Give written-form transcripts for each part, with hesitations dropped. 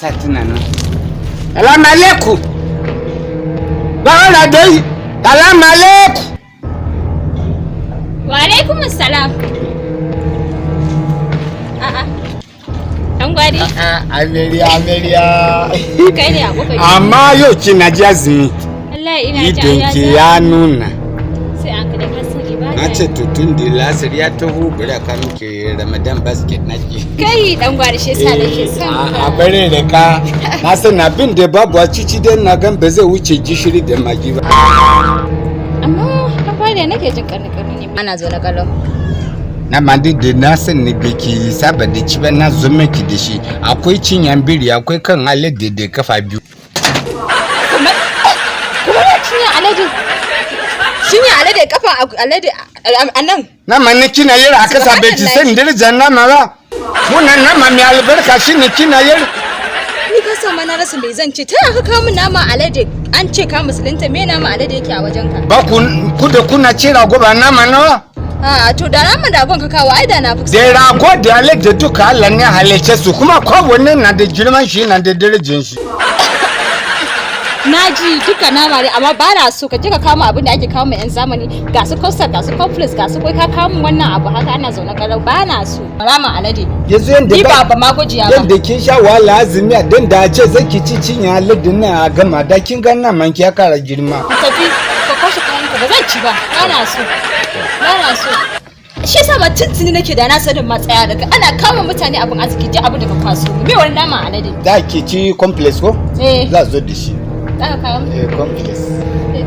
satina no. Salam alaikum. Bawala dai. Salam alaikum. Wa alaikum assalam. An gwadi? Amelia. Kai ne a kofar. Amma yau kina ji azumi. Allah ina ji idan ki ya nuna. Sai an kada kasan ibada. Na ce tutun da lasir ya taho bari ka muke Ramadan basket nake. Kai dan gwadi shi yasa nake son ka. A bare da ka. Na san abin da babu a cici dan na gan ba zai wuce gishiri da magi ba. Amma na fara nake jin karni ne. Ana zo na kallon. Na mandi da na san ne biki saba da ci ba na zo miki da shi. Akwai cinyan biri akwai kan alade da kafa biyu. Kuma cinyan alade. Cinyan alade kafa alade anan. Na manne kina yar aka sabe ci san dirjan na mara. Munan na mami albarka shine kina yar. Ni ka sa mana rasa me zan ce ta aka kawo min nama alade an ce ka musulunta me nama alade yake a wajenka. Ba ku da kuna ce rago ba nama nawa? To da naman ragon ka kawo ai da na fi. Da rago da alade duka Allah ne halice su kuma kowanne na da girman shi na da darajar shi. Naji duka nama ne amma ba na so ka je ka kawo abin da ake kawo mai yan zamani ga su custard ga su complex ga su kai ka kawo wannan abu haka ana zaune kalau ba na so. Naman alade. Yanzu yanda ba ma gujiya ba. Yanda kin sha wahala azumi dan da ce zaki ci cinya alade na a gama da kin ga naman ki ya kara girma. Tafi ka kwashe kayan ka ba zan ci ba. Ba na so. Shi yasa ba tuntuni nake da na sanin matsaya daga ana kama mutane abin arziki ji abu daga kwaso me wani nama alade da ke ci complex ko za zo da shi za ka kawo complex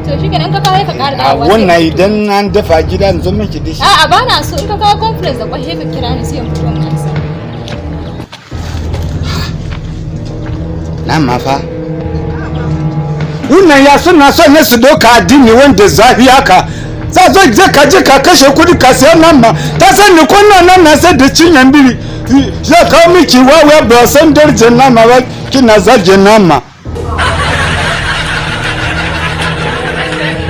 to shi kenan ka kawo ka ƙara dawowa wannan idan an dafa gidan zo miki da shi a'a ba na so in ka kawo complex da kwai ka kira ni sai in fito mun ansa na mafa wannan ya suna son ne su doka addini wanda zafi haka za zo je ka kashe kudi ka sayar nama ta san ni kunna nan na sai da cinyan biri ya kawo miki wawa ba san darjen nama ba kina zaje nama